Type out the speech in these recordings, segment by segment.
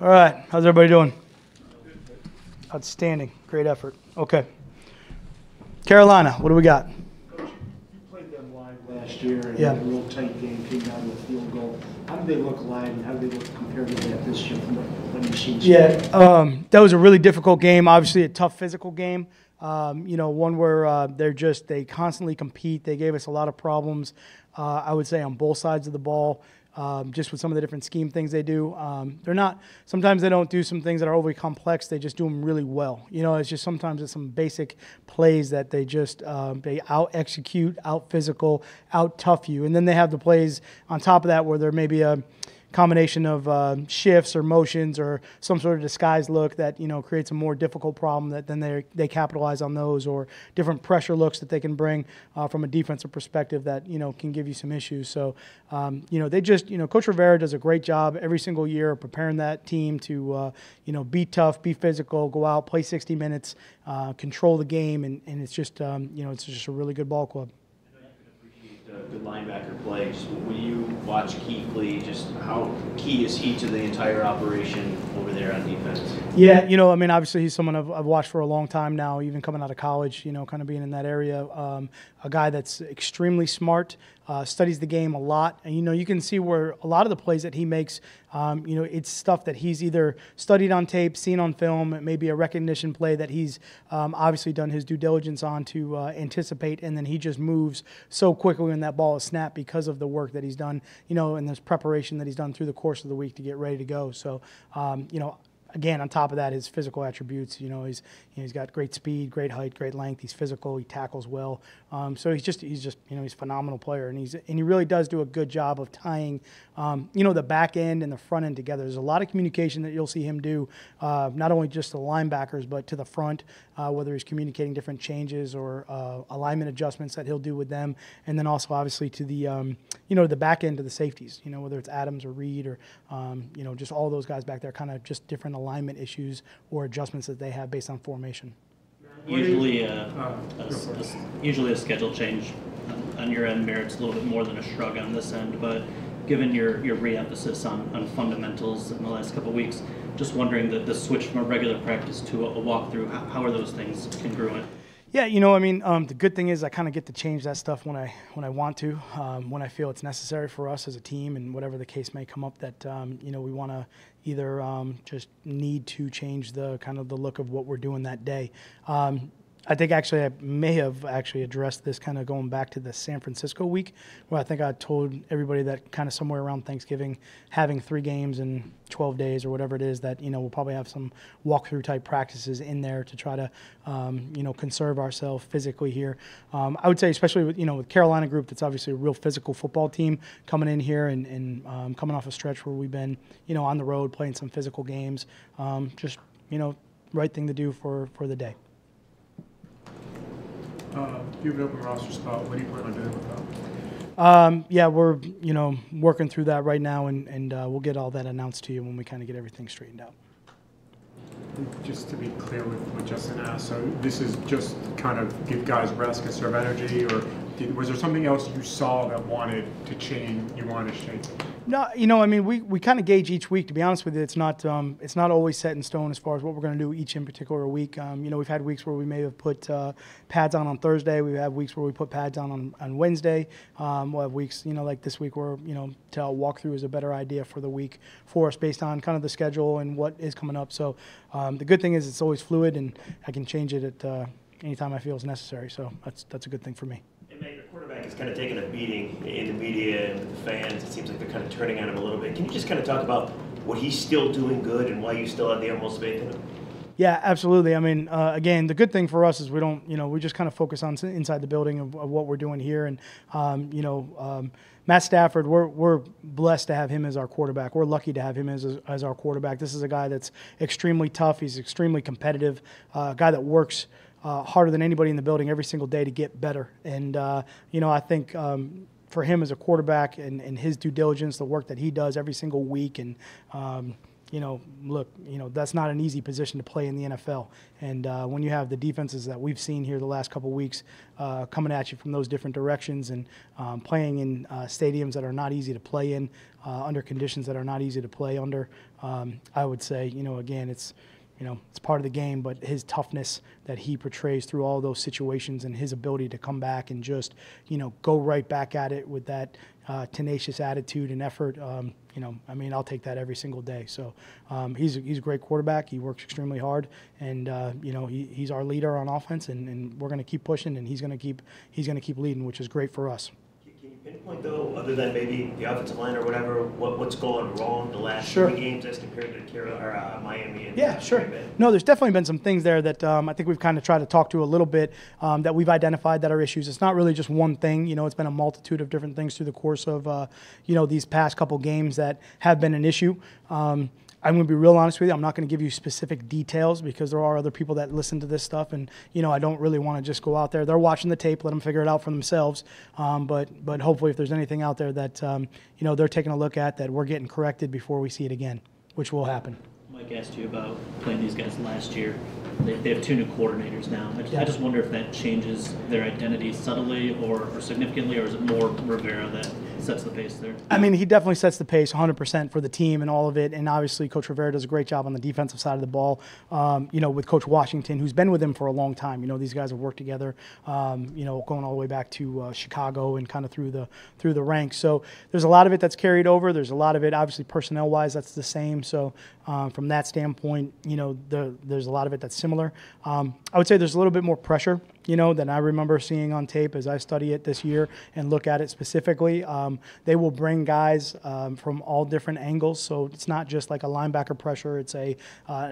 All right, how's everybody doing? Outstanding, great effort. Okay. Carolina, what do we got? Coach, you played them live last year and Yeah. had a real tight game, came down to a field goal. How do they look live and how do they look comparatively at this year from what you've seen? Yeah, that was a really difficult game. Obviously, a tough physical game. One where they constantly compete. They gave us a lot of problems. I would say on both sides of the ball. Just with some of the different scheme things they do. Sometimes they don't do some things that are overly complex. They just do them really well. It's just sometimes it's some basic plays that they out-execute, out-physical, out-tough you. And then they have the plays on top of that where there may be a combination of shifts or motions or some sort of disguised look that creates a more difficult problem that then they capitalize on those, or different pressure looks that they can bring from a defensive perspective that can give you some issues. So Coach Rivera does a great job every single year of preparing that team to be tough, be physical, go out, play 60 minutes, control the game, and it's just it's just a really good ball club. Good linebacker play. Just when you watch Keithley, just how key is he to the entire operation over there on defense? Yeah, obviously he's someone I've watched for a long time now, even coming out of college, kind of being in that area. A guy that's extremely smart, studies the game a lot. And, you can see where a lot of the plays that he makes, it's stuff that he's either studied on tape, seen on film. It may be a recognition play that he's obviously done his due diligence on to anticipate, and then he just moves so quickly when that ball is snapped because of the work that he's done, and this preparation that he's done through the course of the week to get ready to go. So, again, on top of that, his physical attributes. He's got great speed, great height, great length. He's physical. He tackles well. So he's a phenomenal player, and he really does do a good job of tying, the back end and the front end together. There's a lot of communication that you'll see him do, not only just to the linebackers but to the front, whether he's communicating different changes or alignment adjustments that he'll do with them, and then also obviously to the the back end to the safeties. Whether it's Adams or Reed or just all those guys back there, kind of just different alignment issues or adjustments that they have based on formation. Usually a schedule change on your end merits a little bit more than a shrug on this end, but given your re-emphasis on fundamentals in the last couple of weeks, just wondering the switch from a regular practice to a walkthrough, how are those things congruent? Yeah, the good thing is I kind of get to change that stuff when I want to, when I feel it's necessary for us as a team, and whatever the case may come up that we want to either just need to change the kind of the look of what we're doing that day. I think actually I may have actually addressed this kind of going back to the San Francisco week, where I think I told everybody that kind of somewhere around Thanksgiving, having 3 games in 12 days or whatever it is, that we'll probably have some walkthrough type practices in there to try to conserve ourselves physically here. I would say especially with Carolina group, that's obviously a real physical football team coming in here and coming off a stretch where we've been on the road playing some physical games. Just right thing to do for the day. You have an open roster spot. What do you plan on doing with that? Yeah, we're working through that right now, and we'll get all that announced to you when we kind of get everything straightened out. Just to be clear with what Justin asked, so this is just kind of give guys rest, conserve energy, or was there something else you saw that you wanted to change? No, we kind of gauge each week. To be honest with you, it's not always set in stone as far as what we're going to do each in particular week. We've had weeks where we may have put pads on Thursday. We've had weeks where we put pads on Wednesday. We'll have weeks, like this week where, to walk through is a better idea for the week for us based on kind of the schedule and what is coming up. So the good thing is it's always fluid, and I can change it at any time I feel is necessary. So that's a good thing for me. Matt, your quarterback is kind of taking a beating in the media and with the fans. It seems like they're kind of turning on him a little bit. Can you just kind of talk about what he's still doing good and why you still have the utmost faith in him? Yeah, absolutely. Again, the good thing for us is we don't, we just kind of focus on inside the building of what we're doing here. And, Matt Stafford, we're blessed to have him as our quarterback. We're lucky to have him as our quarterback. This is a guy that's extremely tough. He's extremely competitive, a guy that works harder than anybody in the building every single day to get better. And, I think for him as a quarterback and his due diligence, the work that he does every single week, and look, that's not an easy position to play in the NFL. And when you have the defenses that we've seen here the last couple of weeks coming at you from those different directions and playing in stadiums that are not easy to play in, under conditions that are not easy to play under, I would say, again, it's part of the game, but his toughness that he portrays through all those situations and his ability to come back and just, go right back at it with that tenacious attitude and effort, I'll take that every single day. So he's a great quarterback. He works extremely hard, and he's our leader on offense, and we're going to keep pushing, and he's going to keep leading, which is great for us. Can you pinpoint, though, other than maybe the offensive line or whatever, what's going wrong the last Sure. 3 games as compared to Miami and Yeah, sure. Green Bay? No, there's definitely been some things there that I think we've kind of tried to talk to a little bit that we've identified that are issues. It's not really just one thing. It's been a multitude of different things through the course of, these past couple games that have been an issue. I'm going to be real honest with you. I'm not going to give you specific details because there are other people that listen to this stuff, and I don't really want to just go out there. They're watching the tape, let them figure it out for themselves. But hopefully, if there's anything out there that they're taking a look at, that we're getting corrected before we see it again, which will happen. Mike asked you about playing these guys last year. They have 2 new coordinators now. I just wonder if that changes their identity subtly or significantly, or is it more Rivera that sets the pace there? I mean, he definitely sets the pace 100% for the team and all of it. And obviously, Coach Rivera does a great job on the defensive side of the ball, with Coach Washington, who's been with him for a long time. These guys have worked together, going all the way back to Chicago and kind of through the ranks. So there's a lot of it that's carried over. There's a lot of it, obviously, personnel-wise, that's the same. So from that standpoint, there's a lot of it that's similar. I would say there's a little bit more pressure, than I remember seeing on tape as I study it this year and look at it specifically. They will bring guys from all different angles, so it's not just like a linebacker pressure. It's a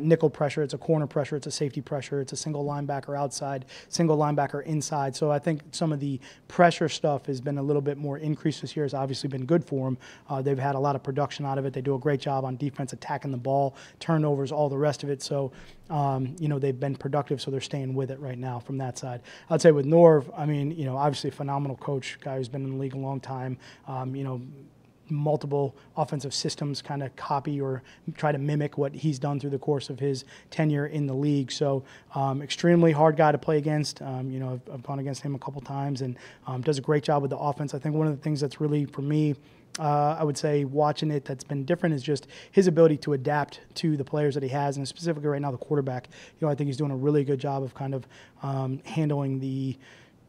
nickel pressure. It's a corner pressure. It's a safety pressure. It's a single linebacker outside, single linebacker inside. So I think some of the pressure stuff has been a little bit more increased this year. It's obviously been good for them. They've had a lot of production out of it. They do a great job on defense, attacking the ball, turnovers, all the rest of it. So, they've been productive, so they're staying with it right now from that side. I'd say with Norv, obviously a phenomenal coach, guy who's been in the league a long time, multiple offensive systems kind of copy or try to mimic what he's done through the course of his tenure in the league. So extremely hard guy to play against. I've gone against him a couple times and does a great job with the offense. I think one of the things that's really, for me, I would say watching it that's been different is just his ability to adapt to the players that he has, and specifically right now the quarterback. I think he's doing a really good job of kind of handling the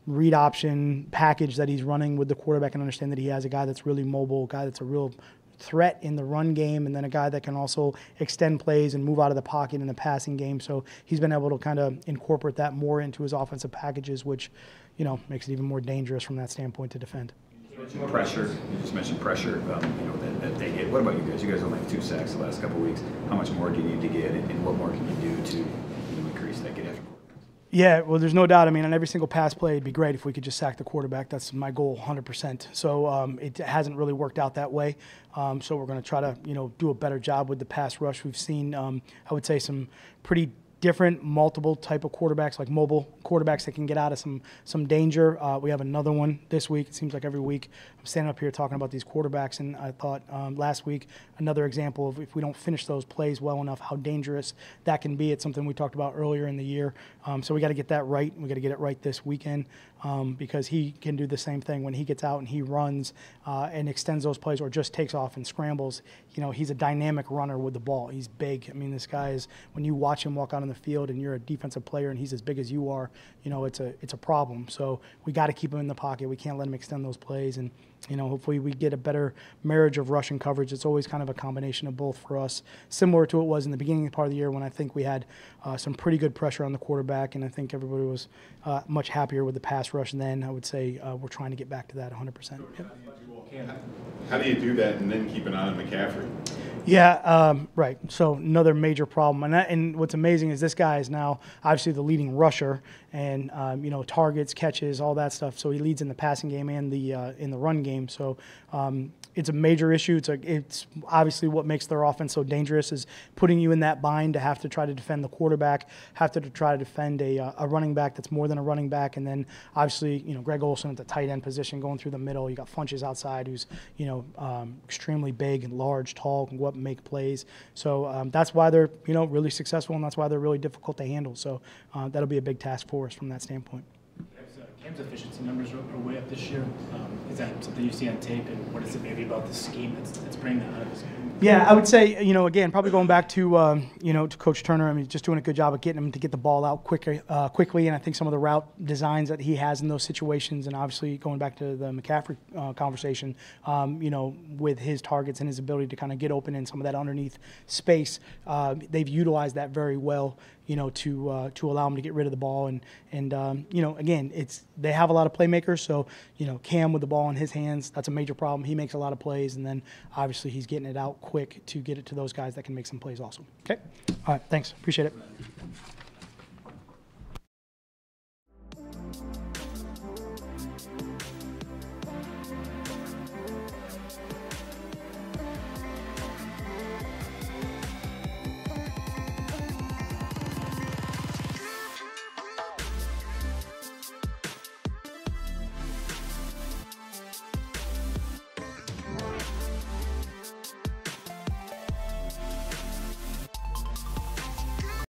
read option package that he's running with the quarterback and understand that he has a guy that's really mobile, a guy that's a real threat in the run game, and then a guy that can also extend plays and move out of the pocket in the passing game. So he's been able to kind of incorporate that more into his offensive packages, which, makes it even more dangerous from that standpoint to defend. Pressure. You just mentioned pressure. That they get. What about you guys? You guys only have 2 sacks the last couple of weeks. How much more do you need to get, and what more can you do to increase that get after? Yeah, well, there's no doubt. I mean, on every single pass play, it'd be great if we could just sack the quarterback. That's my goal, 100%. So it hasn't really worked out that way. So we're going to try to, do a better job with the pass rush. We've seen, I would say, some pretty different multiple type of quarterbacks, like mobile quarterbacks that can get out of some danger. We have another one this week. It seems like every week I'm standing up here talking about these quarterbacks, and I thought last week another example of if we don't finish those plays well enough, how dangerous that can be. It's something we talked about earlier in the year. So we got to get that right. We got to get it right this weekend because he can do the same thing when he gets out and he runs and extends those plays or just takes off and scrambles. He's a dynamic runner with the ball. He's big. I mean, this guy is, when you watch him walk out on the field and you're a defensive player and he's as big as you are, it's a problem. So we got to keep him in the pocket. We can't let him extend those plays, and hopefully we get a better marriage of rushing coverage. It's always kind of a combination of both for us, similar to what it was in the beginning part of the year when I think we had some pretty good pressure on the quarterback, and I think everybody was much happier with the pass rush. And then I would say we're trying to get back to that 100%. Yep. How do you do that and then keep an eye on McCaffrey? Yeah, right. So another major problem, and what's amazing is this guy is now obviously the leading rusher, and targets, catches, all that stuff. So he leads in the passing game and the in the run game. So it's a major issue. It's obviously what makes their offense so dangerous is putting you in that bind to have to try to defend the quarterback, have to try to defend a running back that's more than a running back, and then obviously, Greg Olsen at the tight end position going through the middle. You got Funches outside, who's extremely big and large, tall, can go up and make plays. So that's why they're really successful, and that's why they're really difficult to handle. So that'll be a big task for us from that standpoint. Cam's efficiency numbers are way up this year. Is that something you see on tape, and what is it maybe about the scheme that's bringing that out of his game? Yeah, I would say, again, probably going back to, to Coach Turner. I mean, just doing a good job of getting him to get the ball out quickly. And I think some of the route designs that he has in those situations, and obviously going back to the McCaffrey conversation, with his targets and his ability to kind of get open in some of that underneath space, they've utilized that very well, to allow him to get rid of the ball. And again, they have a lot of playmakers. So, Cam with the ball in his hands, that's a major problem. He makes a lot of plays, and then obviously he's getting it out quick to get it to those guys that can make some plays also. Okay? All right, thanks. Appreciate it.